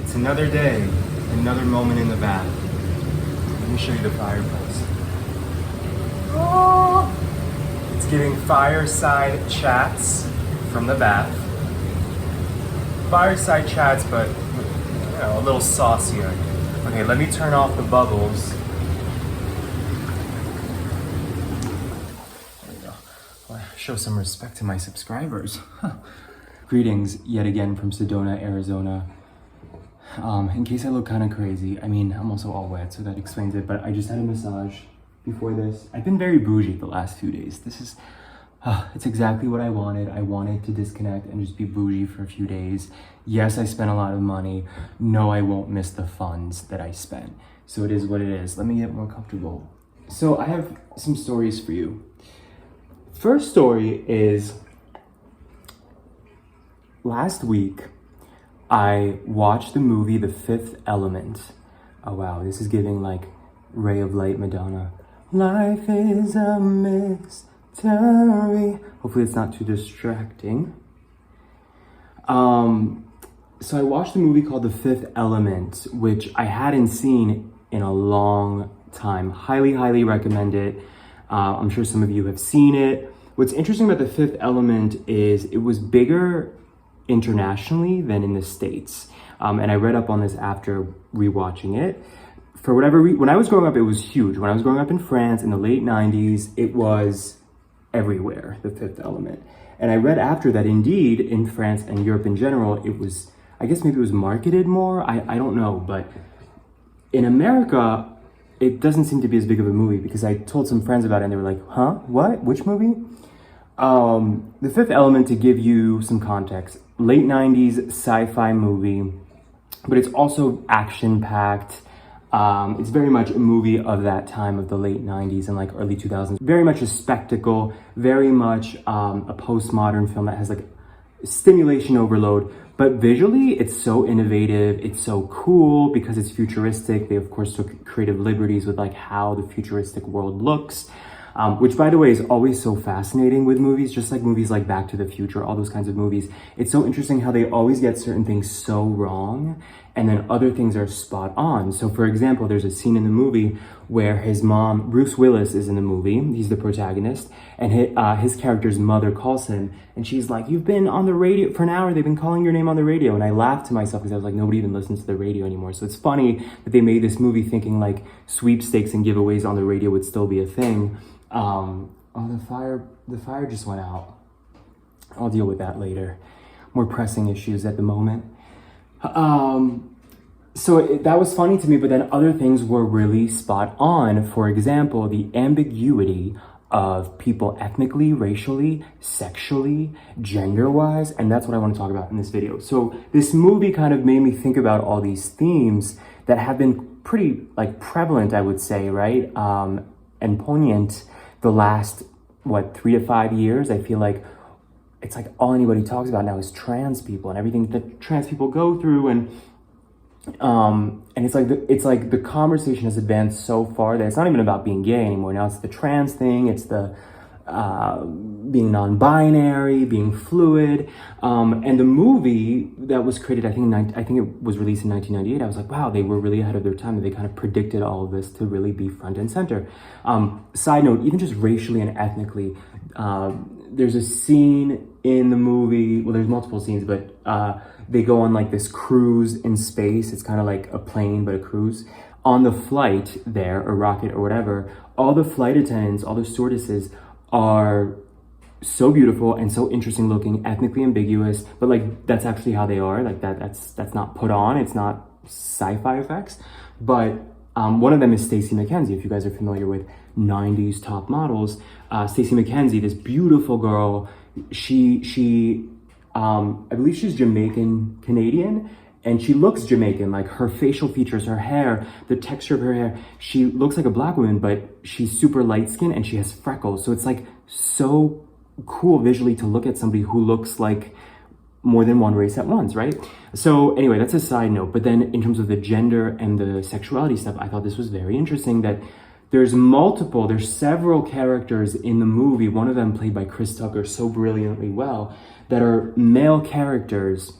It's another day, another moment in the bath. Let me show you the fireplace. Oh, it's giving fireside chats from the bath. Fireside chats, but a little saucier. Okay, let me turn off the bubbles. There we go. Well, show some respect to my subscribers. Greetings yet again from Sedona, Arizona. In case I look kind of crazy, I mean, I'm also all wet, so that explains it, but I just had a massage before this. I've been very bougie the last few days. This is, it's exactly what I wanted. I wanted to disconnect and just be bougie for a few days. Yes, I spent a lot of money. No, I won't miss the funds that I spent. So it is what it is. Let me get more comfortable. So I have some stories for you. First story is, last week, I watched the movie The Fifth Element. Oh wow, this is giving like Ray of Light Madonna. Life is a mystery. Hopefully it's not too distracting. So I watched a movie called The Fifth Element, which I hadn't seen in a long time. Highly, highly recommend it. I'm sure some of you have seen it. What's interesting about The Fifth Element is it was bigger internationally than in the States. And I read up on this after rewatching it. For whatever reason, when I was growing up, it was huge. When I was growing up in France in the late 90s, it was everywhere, The Fifth Element. And I read after that, indeed, in France and Europe in general, it was, I guess maybe it was marketed more. I don't know, but in America, it doesn't seem to be as big of a movie because I told some friends about it and they were like, huh, what, which movie? The Fifth Element, to give you some context, late 90s sci-fi movie, but it's also action-packed. It's very much a movie of that time of the late 90s and like early 2000s. Very much a spectacle, very much a postmodern film that has like stimulation overload, but visually it's so innovative, it's so cool because it's futuristic. They of course took creative liberties with like how the futuristic world looks. Which, by the way, is always so fascinating with movies, just like movies like Back to the Future, all those kinds of movies. It's so interesting how they always get certain things so wrong, and then other things are spot on. So, for example, there's a scene in the movie where his mom, Bruce Willis, is in the movie. He's the protagonist, and his character's mother calls him, and she's like, "You've been on the radio for an hour. They've been calling your name on the radio." And I laughed to myself because I was like, nobody even listens to the radio anymore. So it's funny that they made this movie thinking like sweepstakes and giveaways on the radio would still be a thing. Oh, the fire just went out. I'll deal with that later. More pressing issues at the moment. That was funny to me, but then other things were really spot on. For example, the ambiguity of people ethnically, racially, sexually, gender-wise, and that's what I want to talk about in this video. So this movie kind of made me think about all these themes that have been pretty like prevalent, I would say, right? And poignant the last, 3 to 5 years. I feel like it's like all anybody talks about now is trans people and everything that trans people go through. And it's like the conversation has advanced so far that it's not even about being gay anymore. Now it's the trans thing, it's the being non-binary, being fluid. And the movie that was created, I think it was released in 1998. I was like, wow, they were really ahead of their time. They kind of predicted all of this to really be front and center. Side note, even just racially and ethnically, there's a scene in the movie, well, there's multiple scenes, but they go on like this cruise in space. It's kind of like a plane, but a cruise. On the flight there, a rocket or whatever, all the flight attendants, all the stewardesses are so beautiful and so interesting looking, ethnically ambiguous, but like that's actually how they are. Like that's not put on, it's not sci-fi effects. But one of them is Stacey McKenzie. If you guys are familiar with 90s top models, Stacey McKenzie, this beautiful girl, she I believe she's Jamaican Canadian, and she looks Jamaican, like her facial features, her hair, the texture of her hair. She looks like a black woman, but she's super light skinned and she has freckles. So it's like so cool visually to look at somebody who looks like more than one race at once, right? So anyway, that's a side note. But then in terms of the gender and the sexuality stuff, I thought this was very interesting that there's several characters in the movie, one of them played by Chris Tucker so brilliantly well, that are male characters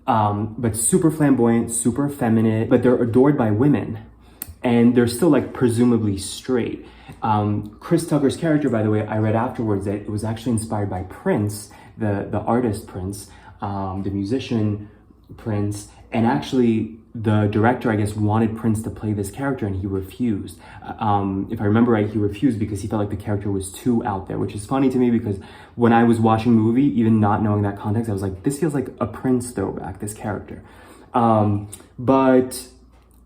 but super flamboyant, super effeminate, but they're adored by women. And they're still like presumably straight. Chris Tucker's character, by the way, I read afterwards that it was actually inspired by Prince, the artist Prince, the musician Prince, and actually the director, I guess, wanted Prince to play this character and he refused. If I remember right, he refused because he felt like the character was too out there, which is funny to me because when I was watching the movie, even not knowing that context, I was like, this feels like a Prince throwback, this character. But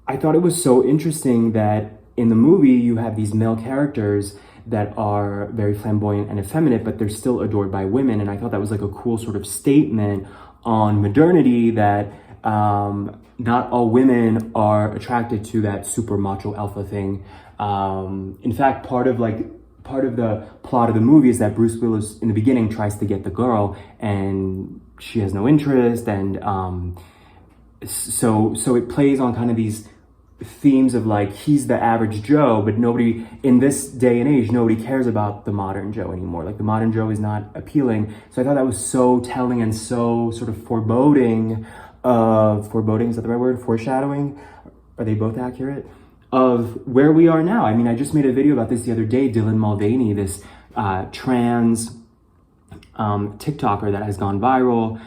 I thought it was so interesting that in the movie, you have these male characters that are very flamboyant and effeminate, but they're still adored by women. And I thought that was like a cool sort of statement on modernity that not all women are attracted to that super macho alpha thing. In fact, part of the plot of the movie is that Bruce Willis in the beginning tries to get the girl and she has no interest. And so it plays on kind of these themes of like, he's the average Joe, but nobody in this day and age, nobody cares about the modern Joe anymore. Like the modern Joe is not appealing. So I thought that was so telling and so sort of foreboding, is that the right word? Foreshadowing? Are they both accurate? Of where we are now. I mean, I just made a video about this the other day. Dylan Mulvaney, this trans TikToker that has gone viral.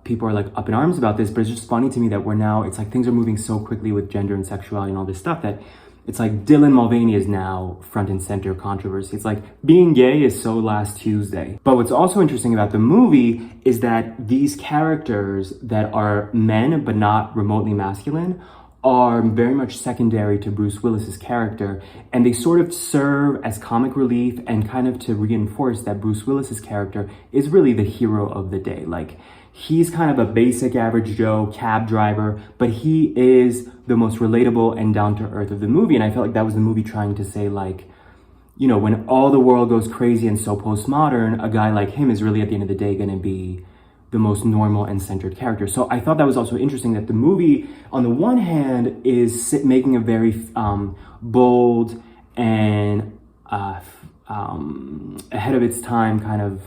People are like up in arms about this, but it's just funny to me that it's like things are moving so quickly with gender and sexuality and all this stuff that it's like Dylan Mulvaney is now front and center controversy. It's like being gay is so last Tuesday. But what's also interesting about the movie is that these characters that are men but not remotely masculine are very much secondary to Bruce Willis's character, and they sort of serve as comic relief and kind of to reinforce that Bruce Willis's character is really the hero of the day. Like, he's kind of a basic average Joe cab driver, but he is the most relatable and down to earth of the movie. And I felt like that was the movie trying to say, like, you know, when all the world goes crazy and so postmodern, a guy like him is really at the end of the day going to be the most normal and centered character. So I thought that was also interesting that the movie, on the one hand, is making a very bold and ahead of its time kind of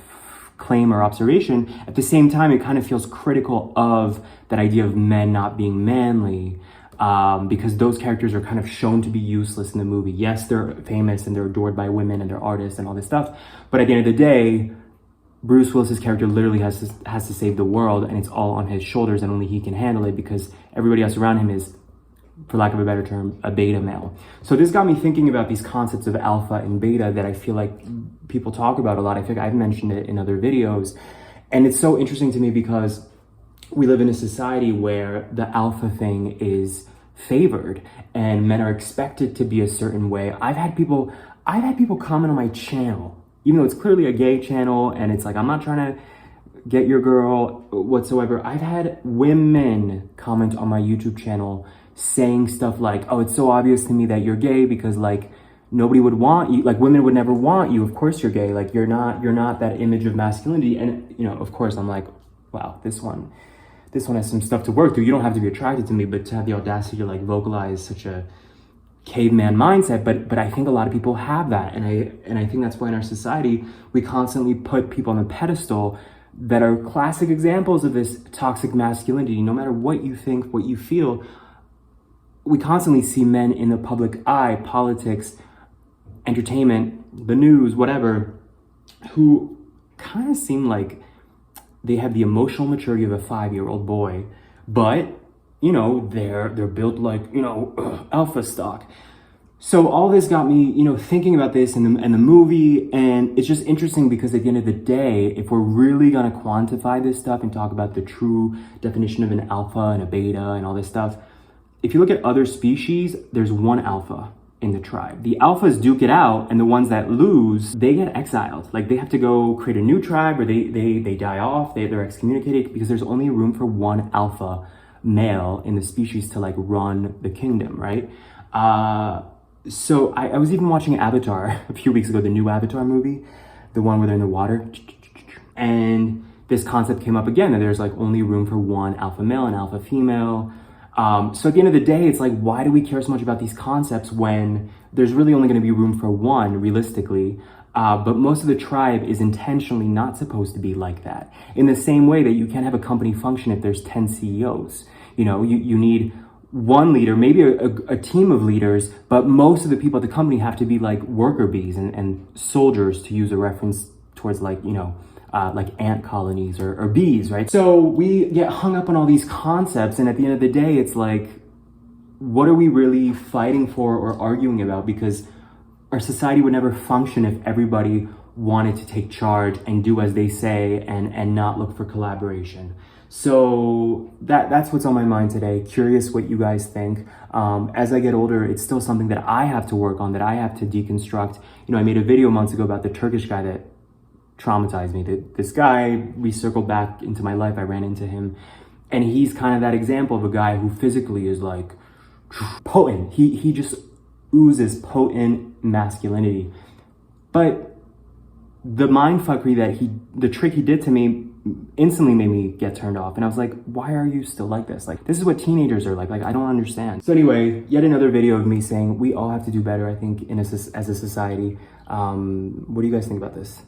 claim or observation. At the same time, it kind of feels critical of that idea of men not being manly, because those characters are kind of shown to be useless in the movie. Yes, they're famous and they're adored by women and they're artists and all this stuff, but at the end of the day, Bruce Willis's character literally has to save the world, and it's all on his shoulders, and only he can handle it because everybody else around him is, for lack of a better term, a beta male. So this got me thinking about these concepts of alpha and beta that I feel like people talk about a lot. I think I've mentioned it in other videos, and it's so interesting to me because we live in a society where the alpha thing is favored and men are expected to be a certain way. I've had people comment on my channel, even though it's clearly a gay channel and it's like, I'm not trying to get your girl whatsoever. I've had women comment on my YouTube channel saying stuff like, oh, it's so obvious to me that you're gay because like nobody would want you, like women would never want you. Of course you're gay. Like you're not that image of masculinity. And you know, of course I'm like, wow, this one has some stuff to work through. You don't have to be attracted to me, but to have the audacity to like vocalize such a caveman mindset, but I think a lot of people have that, and I think that's why in our society we constantly put people on a pedestal that are classic examples of this toxic masculinity. No matter what you think, what you feel, we constantly see men in the public eye, politics, entertainment, the news, whatever, who kind of seem like they have the emotional maturity of a 5-year-old boy, but you know, they're built like, you know, alpha stock. So all this got me, you know, thinking about this and the movie, and it's just interesting because at the end of the day, if we're really gonna quantify this stuff and talk about the true definition of an alpha and a beta and all this stuff, if you look at other species, there's one alpha in the tribe. The alphas duke it out, and the ones that lose, they get exiled. Like they have to go create a new tribe, or they die off, they're excommunicated because there's only room for one alpha male in the species to like run the kingdom, right? So I was even watching Avatar a few weeks ago, the new Avatar movie, the one where they're in the water, and this concept came up again, that there's like only room for one alpha male and alpha female. So at the end of the day, it's like, why do we care so much about these concepts when there's really only going to be room for one realistically? But most of the tribe is intentionally not supposed to be like that. In the same way that you can't have a company function if there's 10 CEOs. You need one leader, maybe a team of leaders, but most of the people at the company have to be like worker bees and soldiers, to use a reference towards like ant colonies or bees, right? So we get hung up on all these concepts, and at the end of the day, it's like, what are we really fighting for or arguing about? Because our society would never function if everybody wanted to take charge and do as they say and not look for collaboration. So that's what's on my mind today. Curious what you guys think. As I get older, it's still something that I have to work on, that I have to deconstruct. I made a video months ago about the Turkish guy that traumatized me. This guy recircled back into my life. I ran into him, and he's kind of that example of a guy who physically is like potent. He just oozes potent masculinity. But the mindfuckery the trick he did to me instantly made me get turned off. And I was like, why are you still like this? Like, this is what teenagers are like. Like, I don't understand. So anyway, yet another video of me saying we all have to do better, I think, as a society. What do you guys think about this?